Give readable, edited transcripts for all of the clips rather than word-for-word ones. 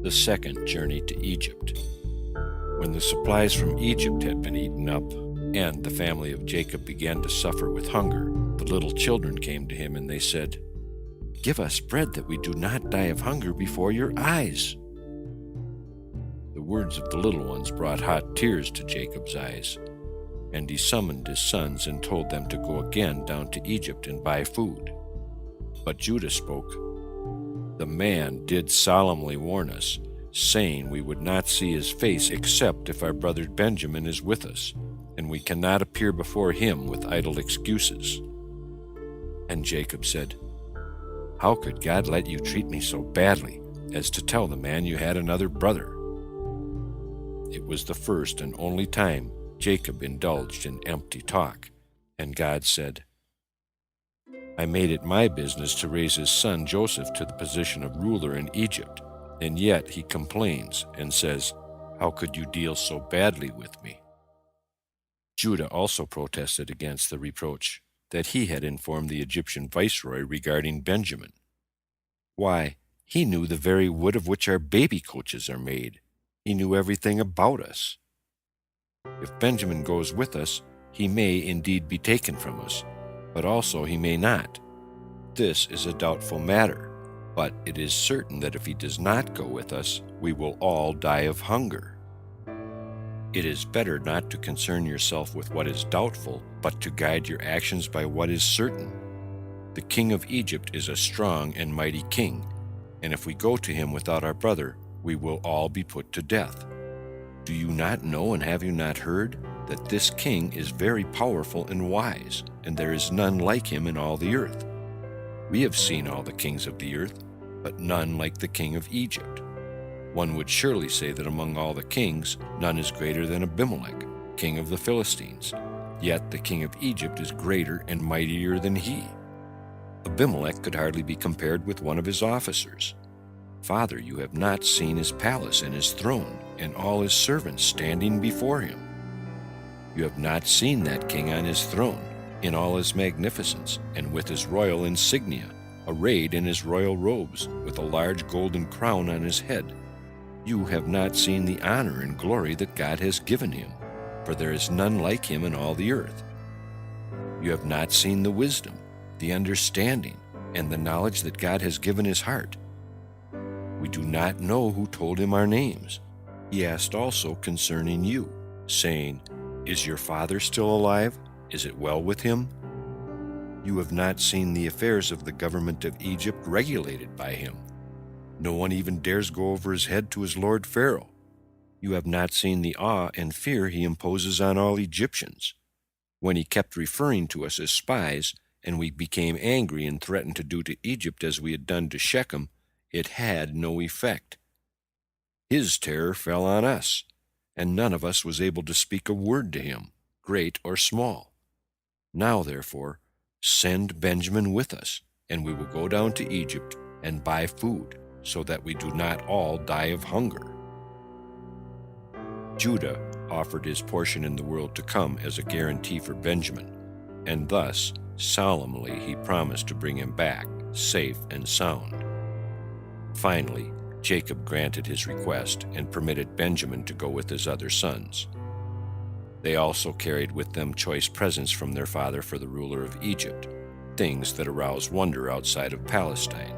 The second journey to Egypt. When the supplies from Egypt had been eaten up, and the family of Jacob began to suffer with hunger, the little children came to him, and they said, "Give us bread that we do not die of hunger before your eyes." The words of the little ones brought hot tears to Jacob's eyes, and he summoned his sons and told them to go again down to Egypt and buy food. But Judah spoke, "The man did solemnly warn us, saying we would not see his face except if our brother Benjamin is with us, and we cannot appear before him with idle excuses." And Jacob said, "How could God let you treat me so badly as to tell the man you had another brother?" It was the first and only time Jacob indulged in empty talk, and God said, "I made it my business to raise his son Joseph to the position of ruler in Egypt, and yet he complains and says, 'How could you deal so badly with me?'" Judah also protested against the reproach that he had informed the Egyptian viceroy regarding Benjamin. "Why, he knew the very wood of which our baby coaches are made. He knew everything about us. If Benjamin goes with us, he may indeed be taken from us, but also he may not. This is a doubtful matter, but it is certain that if he does not go with us, we will all die of hunger. It is better not to concern yourself with what is doubtful, but to guide your actions by what is certain. The king of Egypt is a strong and mighty king, and if we go to him without our brother, we will all be put to death. Do you not know, and have you not heard, that this king is very powerful and wise, and there is none like him in all the earth? We have seen all the kings of the earth, but none like the king of Egypt. One would surely say that among all the kings, none is greater than Abimelech, king of the Philistines. Yet the king of Egypt is greater and mightier than he. Abimelech could hardly be compared with one of his officers. Father, you have not seen his palace and his throne, and all his servants standing before him. You have not seen that king on his throne, in all his magnificence, and with his royal insignia, arrayed in his royal robes, with a large golden crown on his head. You have not seen the honor and glory that God has given him, for there is none like him in all the earth. You have not seen the wisdom, the understanding, and the knowledge that God has given his heart. We do not know who told him our names. He asked also concerning you, saying, 'Is your father still alive? Is it well with him?' You have not seen the affairs of the government of Egypt regulated by him. No one even dares go over his head to his lord Pharaoh. You have not seen the awe and fear he imposes on all Egyptians. When he kept referring to us as spies, and we became angry and threatened to do to Egypt as we had done to Shechem, it had no effect. His terror fell on us, and none of us was able to speak a word to him, great or small. Now, therefore, send Benjamin with us, and we will go down to Egypt and buy food, so that we do not all die of hunger." Judah offered his portion in the world to come as a guarantee for Benjamin, and thus solemnly he promised to bring him back, safe and sound. Finally, Jacob granted his request and permitted Benjamin to go with his other sons. They also carried with them choice presents from their father for the ruler of Egypt, things that arouse wonder outside of Palestine,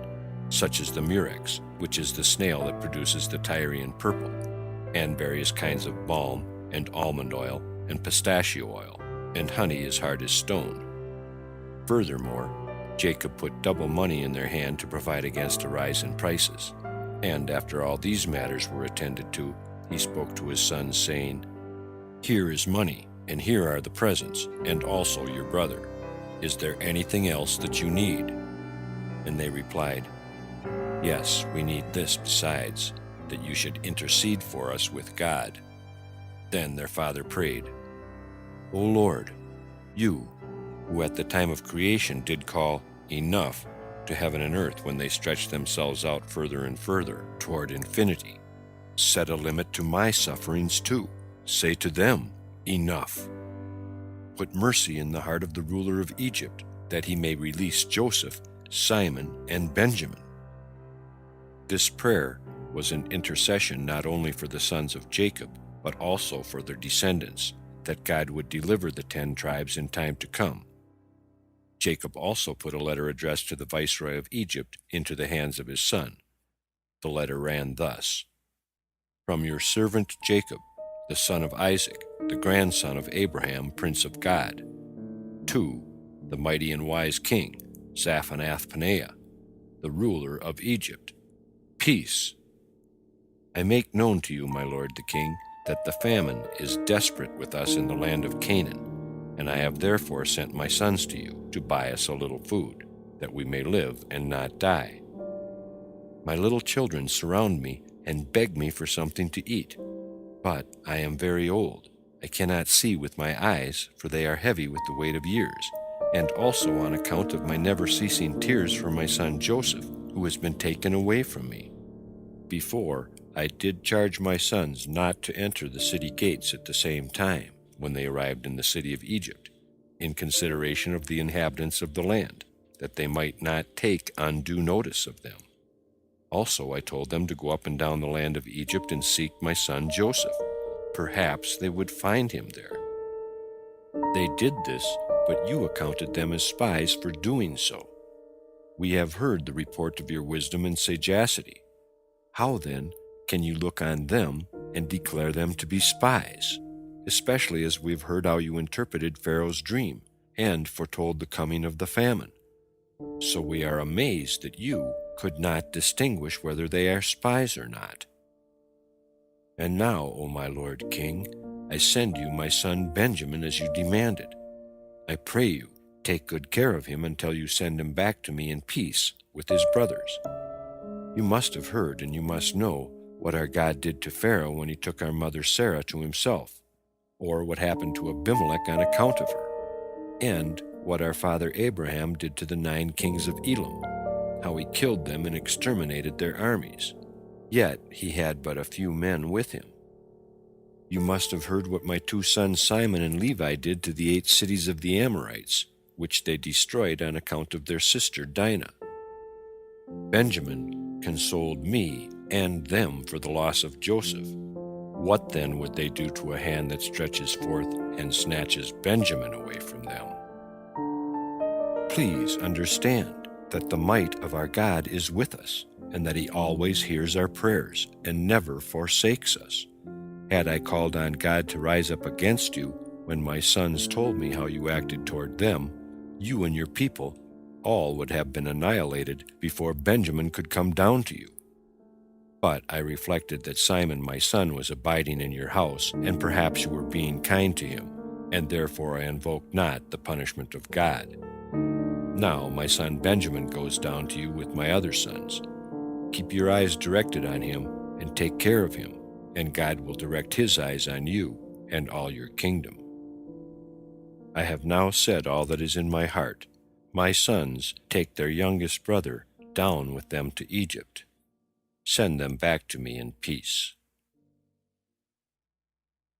such as the murex, which is the snail that produces the Tyrian purple, and various kinds of balm and almond oil and pistachio oil, and honey as hard as stone. Furthermore, Jacob put double money in their hand to provide against a rise in prices. And after all these matters were attended to, he spoke to his sons, saying, "Here is money, and here are the presents, and also your brother. Is there anything else that you need?" And they replied, "Yes, we need this besides, that you should intercede for us with God." Then their father prayed, "O Lord, you, who at the time of creation did call enough to heaven and earth when they stretched themselves out further and further toward infinity, set a limit to my sufferings too. Say to them, enough. Put mercy in the heart of the ruler of Egypt, that he may release Joseph, Simon, and Benjamin." This prayer was an intercession not only for the sons of Jacob, but also for their descendants, that God would deliver the 10 tribes in time to come. Jacob also put a letter addressed to the viceroy of Egypt into the hands of his son. The letter ran thus: From your servant Jacob, the son of Isaac, the grandson of Abraham, prince of God, to the mighty and wise king, Zaphenath-Paneah, the ruler of Egypt. Peace. I make known to you, my lord the king, that the famine is desperate with us in the land of Canaan, and I have therefore sent my sons to you to buy us a little food, that we may live and not die. My little children surround me and beg me for something to eat, but I am very old. I cannot see with my eyes, for they are heavy with the weight of years, and also on account of my never-ceasing tears for my son Joseph, who has been taken away from me. Before, I did charge my sons not to enter the city gates at the same time, when they arrived in the city of Egypt, in consideration of the inhabitants of the land, that they might not take undue notice of them. Also I told them to go up and down the land of Egypt and seek my son Joseph. Perhaps they would find him there. They did this, but you accounted them as spies for doing so. We have heard the report of your wisdom and sagacity. How then can you look on them and declare them to be spies, especially as we've heard how you interpreted Pharaoh's dream and foretold the coming of the famine? So we are amazed that you could not distinguish whether they are spies or not. And now, O my lord king, I send you my son Benjamin as you demanded. I pray you, take good care of him until you send him back to me in peace with his brothers. You must have heard and you must know what our God did to Pharaoh when he took our mother Sarah to himself, or what happened to Abimelech on account of her, and what our father Abraham did to the 9 kings of Elam, how he killed them and exterminated their armies. Yet he had but a few men with him. You must have heard what my 2 sons Simon and Levi did to the 8 cities of the Amorites, which they destroyed on account of their sister Dinah. Benjamin consoled me and them for the loss of Joseph. What then would they do to a hand that stretches forth and snatches Benjamin away from them? Please understand that the might of our God is with us, and that he always hears our prayers and never forsakes us. Had I called on God to rise up against you when my sons told me how you acted toward them, you and your people all would have been annihilated before Benjamin could come down to you. But I reflected that Simon my son was abiding in your house, and perhaps you were being kind to him, and therefore I invoked not the punishment of God. Now my son Benjamin goes down to you with my other sons. Keep your eyes directed on him and take care of him, and God will direct his eyes on you and all your kingdom. I have now said all that is in my heart. My sons, take their youngest brother down with them to Egypt. Send them back to me in peace.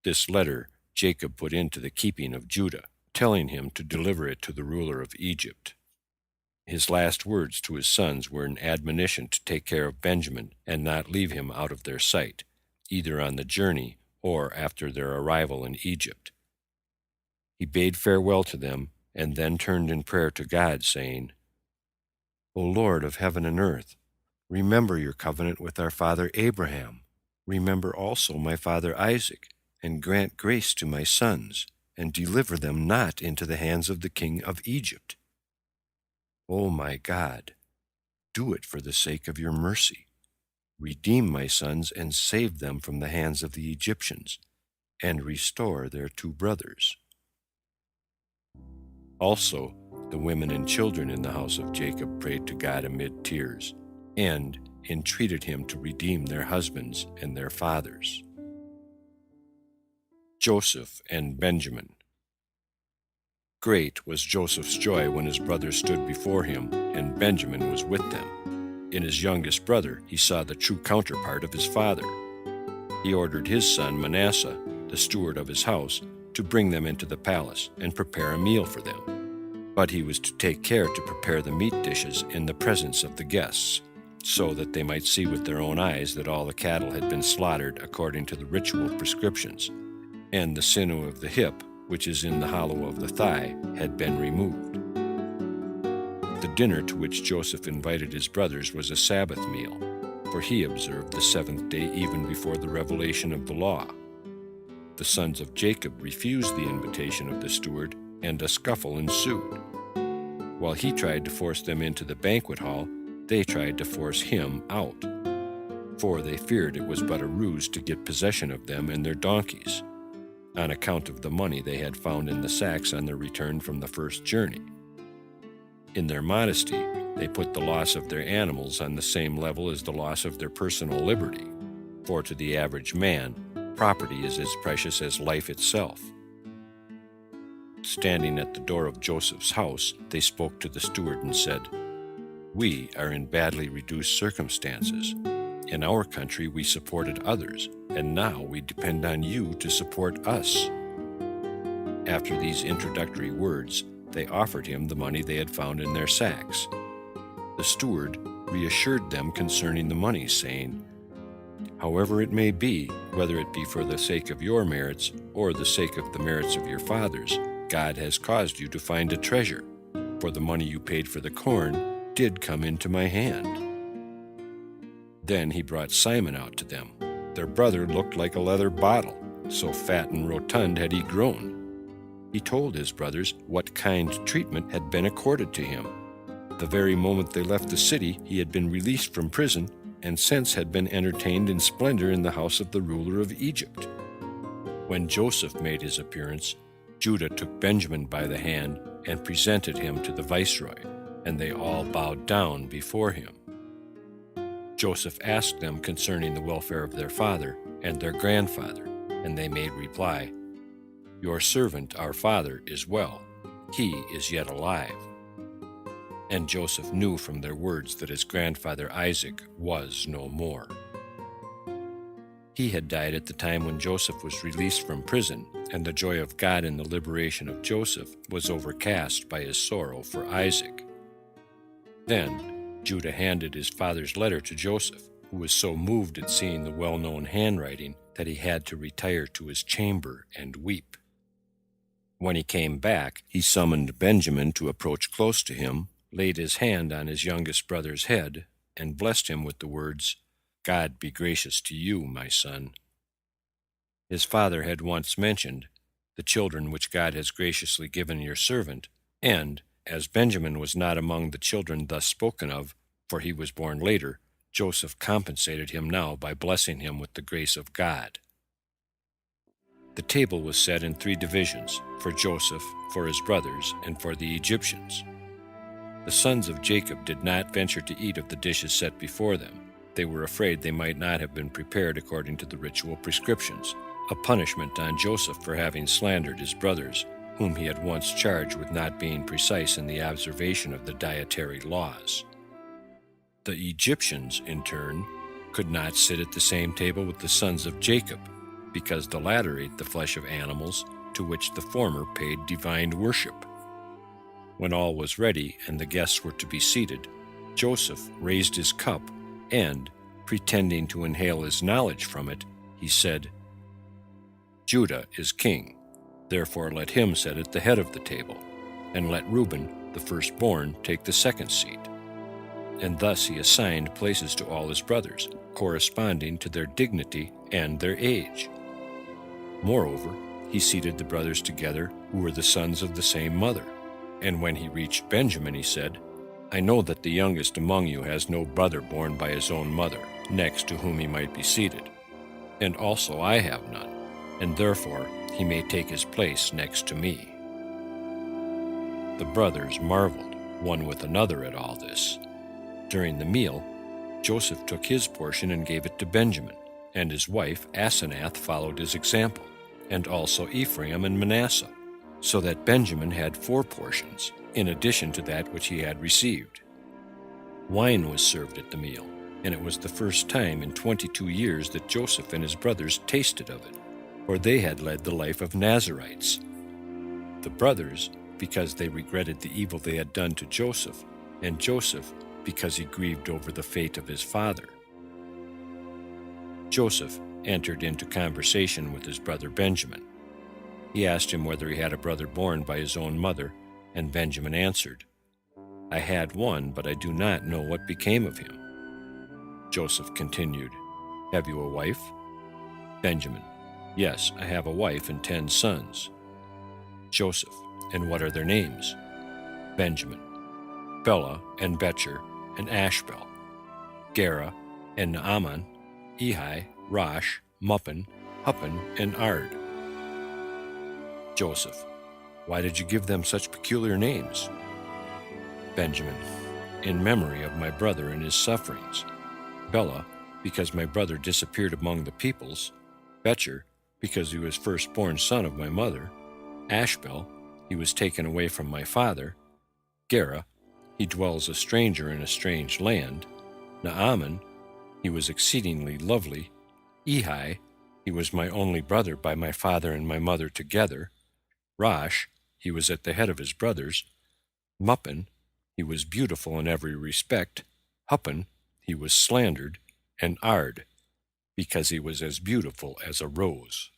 This letter Jacob put into the keeping of Judah, telling him to deliver it to the ruler of Egypt. His last words to his sons were an admonition to take care of Benjamin and not leave him out of their sight, either on the journey or after their arrival in Egypt. He bade farewell to them and then turned in prayer to God, saying, O Lord of heaven and earth, remember your covenant with our father Abraham. Remember also my father Isaac, and grant grace to my sons, and deliver them not into the hands of the king of Egypt. O my God, do it for the sake of your mercy. Redeem my sons and save them from the hands of the Egyptians, and restore their 2 brothers. Also, the women and children in the house of Jacob prayed to God amid tears, and entreated him to redeem their husbands and their fathers. Joseph and Benjamin. Great was Joseph's joy when his brothers stood before him, and Benjamin was with them. In his youngest brother he saw the true counterpart of his father. He ordered his son Manasseh, the steward of his house, to bring them into the palace and prepare a meal for them. But he was to take care to prepare the meat dishes in the presence of the guests. so that they might see with their own eyes that all the cattle had been slaughtered according to the ritual prescriptions, and the sinew of the hip, which is in the hollow of the thigh, had been removed. The dinner to which Joseph invited his brothers was a Sabbath meal, for he observed the seventh day even before the revelation of the law. The sons of Jacob refused the invitation of the steward, and a scuffle ensued. While he tried to force them into the banquet hall, they tried to force him out, for they feared it was but a ruse to get possession of them and their donkeys, on account of the money they had found in the sacks on their return from the first journey. In their modesty, they put the loss of their animals on the same level as the loss of their personal liberty, for to the average man, property is as precious as life itself. Standing at the door of Joseph's house, they spoke to the steward and said, "We are in badly reduced circumstances. In our country we supported others, and now we depend on you to support us." After these introductory words, they offered him the money they had found in their sacks. The steward reassured them concerning the money, saying, "However it may be, whether it be for the sake of your merits or the sake of the merits of your fathers, God has caused you to find a treasure, for the money you paid for the corn did come into my hand." Then he brought Simon out to them. Their brother looked like a leather bottle, so fat and rotund had he grown. He told his brothers what kind treatment had been accorded to him. The very moment they left the city, he had been released from prison, and since had been entertained in splendor in the house of the ruler of Egypt. When Joseph made his appearance, Judah took Benjamin by the hand and presented him to the viceroy, and they all bowed down before him. Joseph asked them concerning the welfare of their father and their grandfather, and they made reply, "Your servant, our father, is well. He is yet alive." And Joseph knew from their words that his grandfather Isaac was no more. He had died at the time when Joseph was released from prison, and the joy of God in the liberation of Joseph was overcast by his sorrow for Isaac. Then Judah handed his father's letter to Joseph, who was so moved at seeing the well-known handwriting that he had to retire to his chamber and weep. When he came back, he summoned Benjamin to approach close to him, laid his hand on his youngest brother's head, and blessed him with the words, "God be gracious to you, my son." His father had once mentioned, "The children which God has graciously given your servant," and, as Benjamin was not among the children thus spoken of, for he was born later, Joseph compensated him now by blessing him with the grace of God. The table was set in 3 divisions, for Joseph, for his brothers, and for the Egyptians. The sons of Jacob did not venture to eat of the dishes set before them. They were afraid they might not have been prepared according to the ritual prescriptions, a punishment on Joseph for having slandered his brothers, whom he had once charged with not being precise in the observation of the dietary laws. The Egyptians, in turn, could not sit at the same table with the sons of Jacob, because the latter ate the flesh of animals to which the former paid divine worship. When all was ready and the guests were to be seated, Joseph raised his cup and, pretending to inhale his knowledge from it, he said, "Judah is king, therefore let him sit at the head of the table, and let Reuben, the firstborn, take the second seat." And thus he assigned places to all his brothers, corresponding to their dignity and their age. Moreover, he seated the brothers together who were the sons of the same mother. And when he reached Benjamin, he said, "I know that the youngest among you has no brother born by his own mother, next to whom he might be seated. And also I have none, and therefore he may take his place next to me." The brothers marveled, one with another, at all this. During the meal, Joseph took his portion and gave it to Benjamin, and his wife Asenath followed his example, and also Ephraim and Manasseh, so that Benjamin had 4 portions, in addition to that which he had received. Wine was served at the meal, and it was the first time in 22 years that Joseph and his brothers tasted of it, for they had led the life of Nazarites. The brothers, because they regretted the evil they had done to Joseph, and Joseph, because he grieved over the fate of his father. Joseph entered into conversation with his brother Benjamin. He asked him whether he had a brother born by his own mother, and Benjamin answered, "I had one, but I do not know what became of him." Joseph continued, "Have you a wife?" Benjamin, "Yes, I have a wife and 10 sons." Joseph, "And what are their names?" Benjamin, "Bela and Betcher and Ashbel, Gera and Naaman, Ehi, Rosh, Muppin, Huppin, and Ard." Joseph, "Why did you give them such peculiar names?" Benjamin, "In memory of my brother and his sufferings. Bela, because my brother disappeared among the peoples. Betcher, because he was firstborn son of my mother. Ashbel, he was taken away from my father. Gera, he dwells a stranger in a strange land. Naaman, he was exceedingly lovely. Ehi, he was my only brother by my father and my mother together. Rosh, he was at the head of his brothers. Muppin, he was beautiful in every respect. Huppin, he was slandered. And Ard, because he was as beautiful as a rose."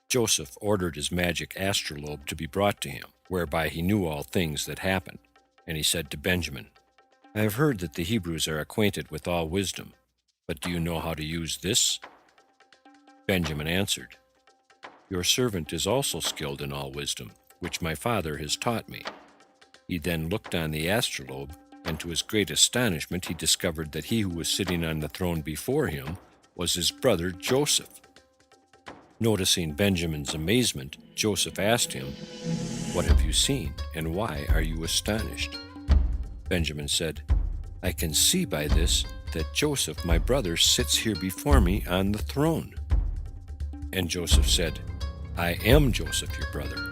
Joseph ordered his magic astrolabe to be brought to him, whereby he knew all things that happened. And he said to Benjamin, "I have heard that the Hebrews are acquainted with all wisdom, but do you know how to use this?" Benjamin answered, "Your servant is also skilled in all wisdom, which my father has taught me." He then looked on the astrolabe, and to his great astonishment he discovered that he who was sitting on the throne before him was his brother Joseph. Noticing Benjamin's amazement, Joseph asked him, "What have you seen, and why are you astonished?" Benjamin said, "I can see by this that Joseph, my brother, sits here before me on the throne." And Joseph said, "I am Joseph, your brother.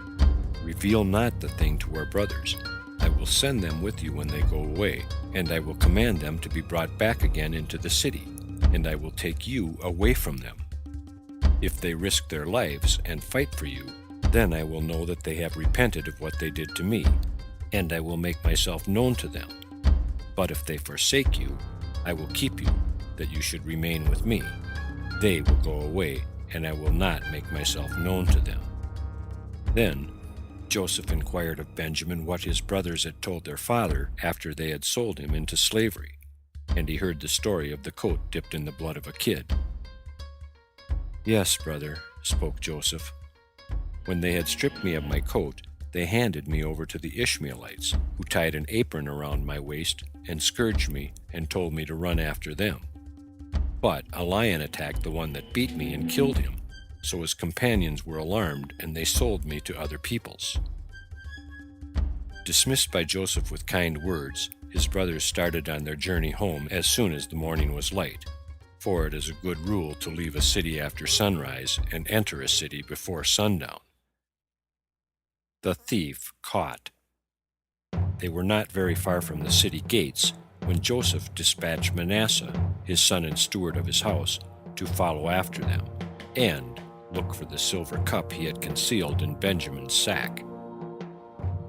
Reveal not the thing to our brothers. I will send them with you when they go away, and I will command them to be brought back again into the city, and I will take you away from them. If they risk their lives and fight for you, then I will know that they have repented of what they did to me, and I will make myself known to them. But if they forsake you, I will keep you, that you should remain with me. They will go away, and I will not make myself known to them." Then Joseph inquired of Benjamin what his brothers had told their father after they had sold him into slavery, and he heard the story of the coat dipped in the blood of a kid. "Yes, brother," spoke Joseph. "When they had stripped me of my coat, they handed me over to the Ishmaelites, who tied an apron around my waist and scourged me and told me to run after them. But a lion attacked the one that beat me and killed him. So his companions were alarmed, and they sold me to other peoples." Dismissed by Joseph with kind words, his brothers started on their journey home as soon as the morning was light, for it is a good rule to leave a city after sunrise and enter a city before sundown. The thief caught. They were not very far from the city gates when Joseph dispatched Manasseh, his son and steward of his house, to follow after them, and look for the silver cup he had concealed in Benjamin's sack.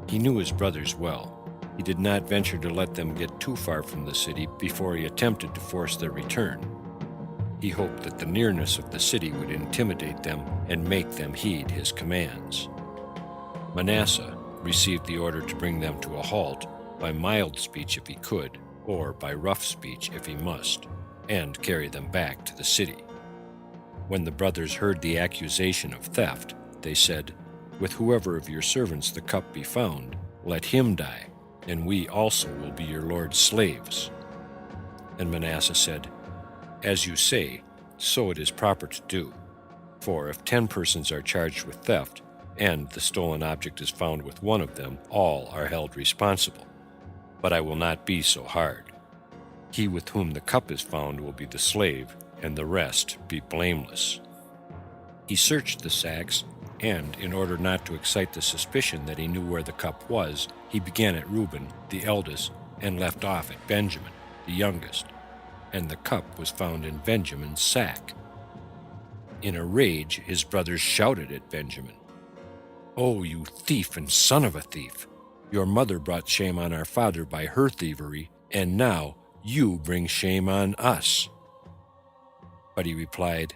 He knew his brothers well. He did not venture to let them get too far from the city before he attempted to force their return. He hoped that the nearness of the city would intimidate them and make them heed his commands. Manasseh received the order to bring them to a halt by mild speech if he could, or by rough speech if he must, and carry them back to the city. When the brothers heard the accusation of theft, they said, "With whoever of your servants the cup be found, let him die, and we also will be your lord's slaves." And Manasseh said, "As you say, so it is proper to do. For if 10 persons are charged with theft, and the stolen object is found with one of them, all are held responsible. But I will not be so hard. He with whom the cup is found will be the slave, and the rest be blameless." He searched the sacks, and in order not to excite the suspicion that he knew where the cup was, he began at Reuben, the eldest, and left off at Benjamin, the youngest. And the cup was found in Benjamin's sack. In a rage, his brothers shouted at Benjamin, "Oh, you thief and son of a thief! Your mother brought shame on our father by her thievery, and now you bring shame on us." But he replied,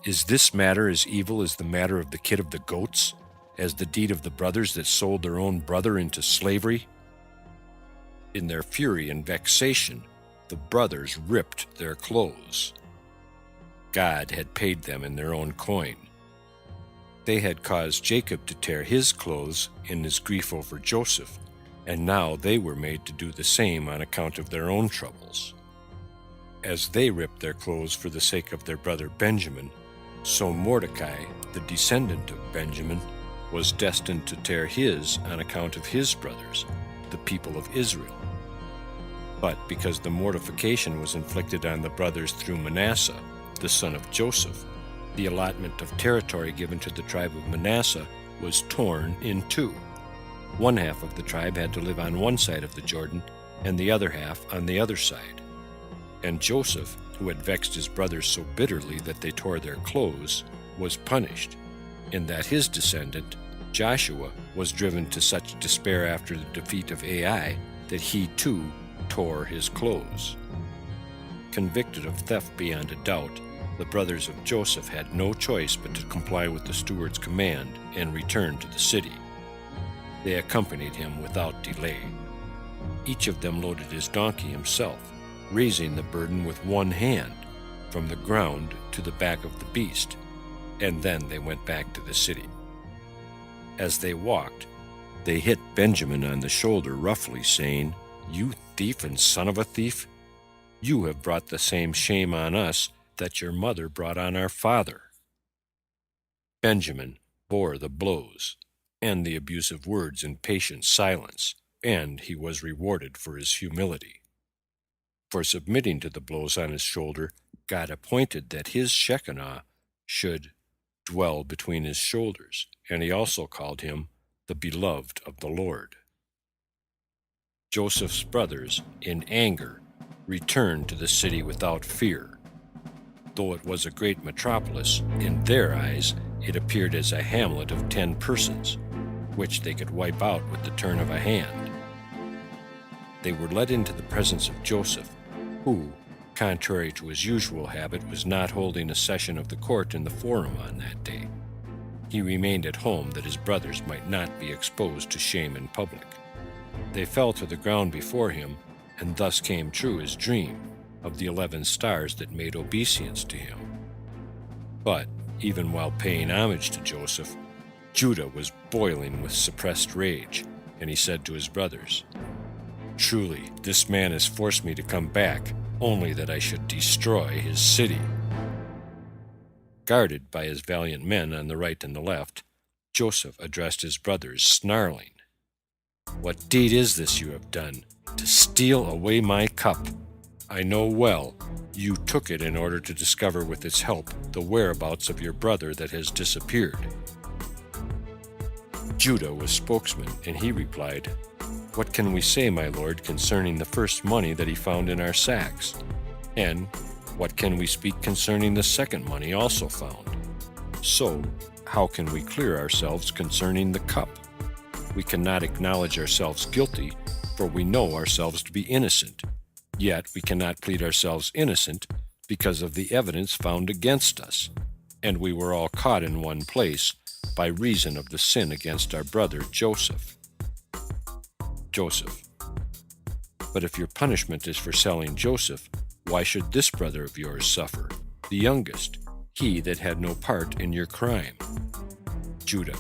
"Is this matter as evil as the matter of the kid of the goats, as the deed of the brothers that sold their own brother into slavery?" In their fury and vexation, the brothers ripped their clothes. God had paid them in their own coin. They had caused Jacob to tear his clothes in his grief over Joseph, and now they were made to do the same on account of their own troubles. As they ripped their clothes for the sake of their brother Benjamin, so Mordecai, the descendant of Benjamin, was destined to tear his on account of his brothers, the people of Israel. But because the mortification was inflicted on the brothers through Manasseh, the son of Joseph, the allotment of territory given to the tribe of Manasseh was torn in two. One half of the tribe had to live on one side of the Jordan, and the other half on the other side. And Joseph, who had vexed his brothers so bitterly that they tore their clothes, was punished, in that his descendant, Joshua, was driven to such despair after the defeat of Ai that he too tore his clothes. Convicted of theft beyond a doubt, the brothers of Joseph had no choice but to comply with the steward's command and return to the city. They accompanied him without delay. Each of them loaded his donkey himself, raising the burden with one hand from the ground to the back of the beast, and then they went back to the city. As they walked, they hit Benjamin on the shoulder roughly, saying, "You thief and son of a thief! You have brought the same shame on us that your mother brought on our father." Benjamin bore the blows and the abusive words in patient silence, and he was rewarded for his humility. For submitting to the blows on his shoulder, God appointed that his Shekinah should dwell between his shoulders, and he also called him the beloved of the Lord. Joseph's brothers, in anger, returned to the city without fear. Though it was a great metropolis, in their eyes it appeared as a hamlet of 10 persons, which they could wipe out with the turn of a hand. They were led into the presence of Joseph, who, contrary to his usual habit, was not holding a session of the court in the forum on that day. He remained at home that his brothers might not be exposed to shame in public. They fell to the ground before him, and thus came true his dream of the 11 stars that made obeisance to him. But, even while paying homage to Joseph, Judah was boiling with suppressed rage, and he said to his brothers, "Truly, this man has forced me to come back, only that I should destroy his city." Guarded by his valiant men on the right and the left, Joseph addressed his brothers, snarling, "What deed is this you have done, to steal away my cup? I know well you took it in order to discover with its help the whereabouts of your brother that has disappeared." Judah was spokesman, and he replied, "What can we say, my lord, concerning the first money that he found in our sacks? And what can we speak concerning the second money also found? So, how can we clear ourselves concerning the cup? We cannot acknowledge ourselves guilty, for we know ourselves to be innocent. Yet we cannot plead ourselves innocent because of the evidence found against us, and we were all caught in one place by reason of the sin against our brother Joseph." Joseph: "But if your punishment is for selling Joseph, why should this brother of yours suffer, the youngest, he that had no part in your crime?" Judah: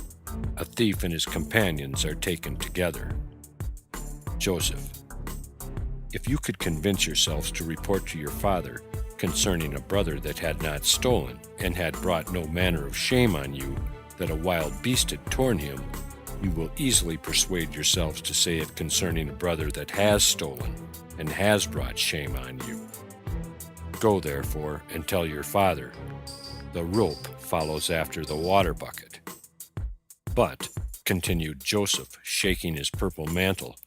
"A thief and his companions are taken together." Joseph: "If you could convince yourselves to report to your father concerning a brother that had not stolen, and had brought no manner of shame on you, that a wild beast had torn him, you will easily persuade yourselves to say it concerning a brother that has stolen, and has brought shame on you. Go, therefore, and tell your father, the rope follows after the water bucket." "But," continued Joseph, shaking his purple mantle,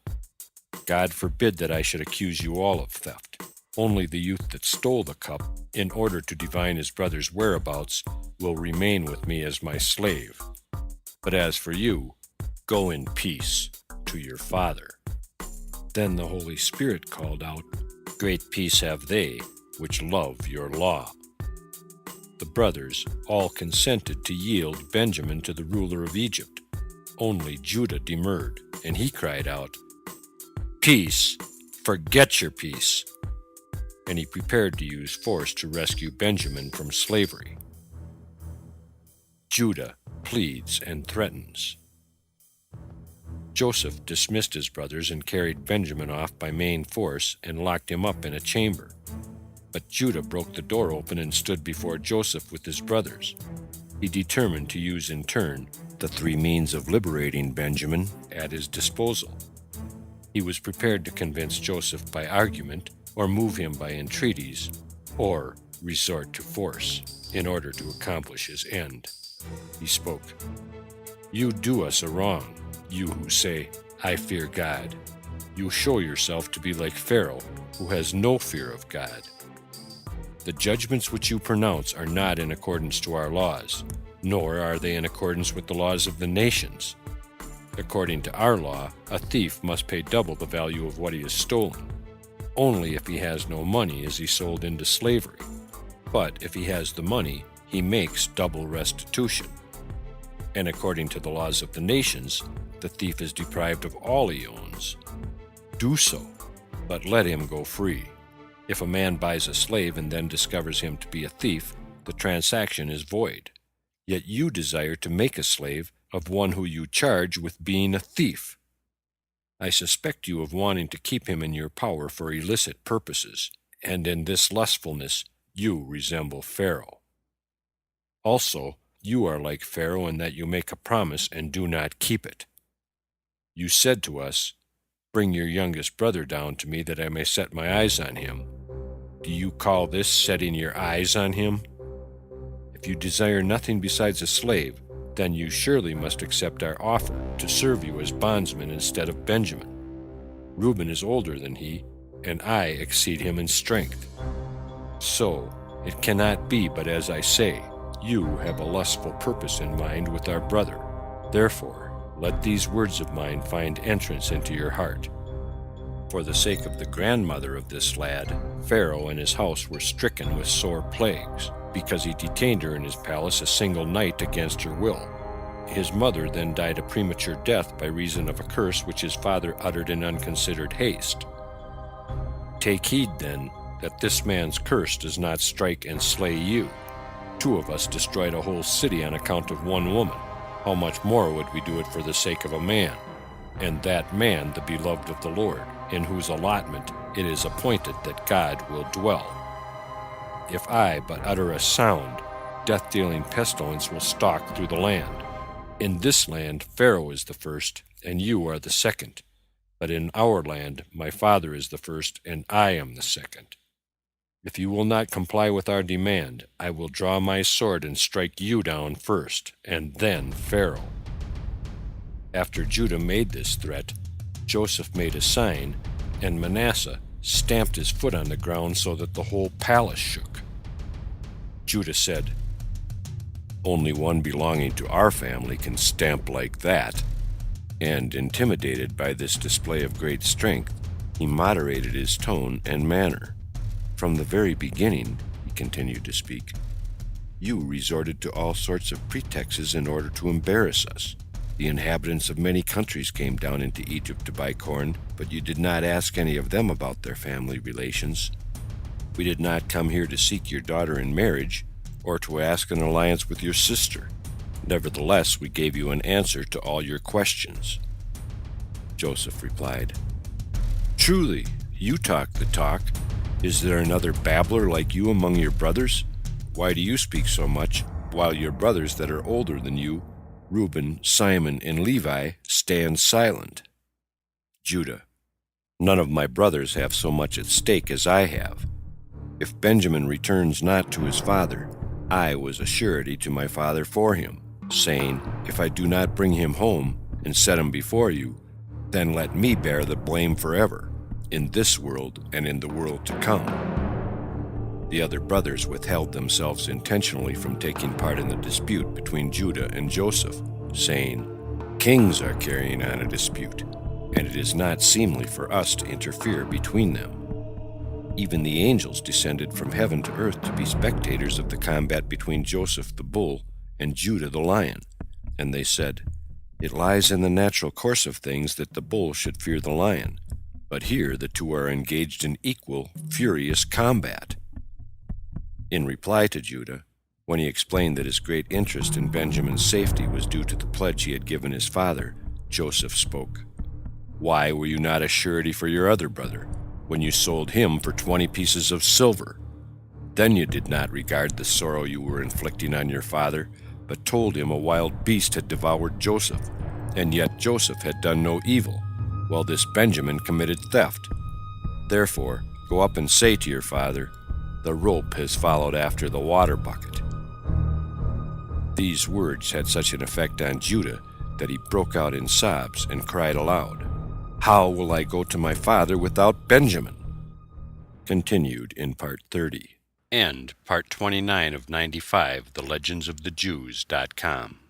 "God forbid that I should accuse you all of theft. Only the youth that stole the cup, in order to divine his brother's whereabouts, will remain with me as my slave. But as for you, go in peace. to your father." Then the Holy Spirit called out, "Great peace have they which love your law." The brothers all consented to yield Benjamin to the ruler of Egypt. Only Judah demurred, and he cried out, "Peace! Forget your peace!" And he prepared to use force to rescue Benjamin from slavery. Judah pleads and threatens. Joseph dismissed his brothers and carried Benjamin off by main force and locked him up in a chamber. But Judah broke the door open and stood before Joseph with his brothers. He determined to use in turn the three means of liberating Benjamin at his disposal. He was prepared to convince Joseph by argument, or move him by entreaties, or resort to force in order to accomplish his end. He spoke, "You do us a wrong, you who say, 'I fear God.' You show yourself to be like Pharaoh, who has no fear of God. The judgments which you pronounce are not in accordance to our laws, nor are they in accordance with the laws of the nations. According to our law, a thief must pay double the value of what he has stolen. Only if he has no money is he sold into slavery. But if he has the money, he makes double restitution. And according to the laws of the nations, the thief is deprived of all he owns. Do so, but let him go free. If a man buys a slave and then discovers him to be a thief, the transaction is void. Yet you desire to make a slave of one who you charge with being a thief. I suspect you of wanting to keep him in your power for illicit purposes, and in this lustfulness you resemble Pharaoh. Also, you are like Pharaoh in that you make a promise and do not keep it. You said to us, 'Bring your youngest brother down to me that I may set my eyes on him.' Do you call this setting your eyes on him? If you desire nothing besides a slave, then you surely must accept our offer to serve you as bondsmen instead of Benjamin. Reuben is older than he, and I exceed him in strength. So it cannot be but as I say, you have a lustful purpose in mind with our brother. Therefore, let these words of mine find entrance into your heart. For the sake of the grandmother of this lad, Pharaoh and his house were stricken with sore plagues, because he detained her in his palace a single night against her will. His mother then died a premature death by reason of a curse which his father uttered in unconsidered haste. Take heed, then, that this man's curse does not strike and slay you. 2 of us destroyed a whole city on account of one woman. How much more would we do it for the sake of a man? And that man the beloved of the Lord, in whose allotment it is appointed that God will dwell. If I but utter a sound, death-dealing pestilence will stalk through the land. In this land Pharaoh is the first, and you are the second. But in our land my father is the first, and I am the second. If you will not comply with our demand, I will draw my sword and strike you down first, and then Pharaoh." After Judah made this threat, Joseph made a sign, and Manasseh stamped his foot on the ground so that the whole palace shook. Judah said, "Only one belonging to our family can stamp like that." And intimidated by this display of great strength, he moderated his tone and manner. "From the very beginning," he continued to speak, "you resorted to all sorts of pretexts in order to embarrass us. The inhabitants of many countries came down into Egypt to buy corn, but you did not ask any of them about their family relations. We did not come here to seek your daughter in marriage, or to ask an alliance with your sister. Nevertheless, we gave you an answer to all your questions." Joseph replied, "Truly, you talk the talk. Is there another babbler like you among your brothers? Why do you speak so much, while your brothers that are older than you, Reuben, Simon, and Levi, stand silent?" Judah, "None of my brothers have so much at stake as I have. If Benjamin returns not to his father, I was a surety to my father for him, saying, 'If I do not bring him home and set him before you, then let me bear the blame forever, in this world and in the world to come.'" The other brothers withheld themselves intentionally from taking part in the dispute between Judah and Joseph, saying, "Kings are carrying on a dispute." and it is not seemly for us to interfere between them. Even the angels descended from heaven to earth to be spectators of the combat between Joseph the bull and Judah the lion, and they said, "It lies in the natural course of things that the bull should fear the lion, but here the two are engaged in equal, furious combat." In reply to Judah, when he explained that his great interest in Benjamin's safety was due to the pledge he had given his father, Joseph spoke, "Why were you not a surety for your other brother, when you sold him for 20 pieces of silver? Then you did not regard the sorrow you were inflicting on your father, but told him a wild beast had devoured Joseph, and yet Joseph had done no evil, while this Benjamin committed theft. Therefore, go up and say to your father, 'The rope has followed after the water bucket.'" These words had such an effect on Judah that he broke out in sobs and cried aloud, "How will I go to my father without Benjamin?" Continued in Part 30. End Part 29 of 95, TheLegendsOfTheJews.com.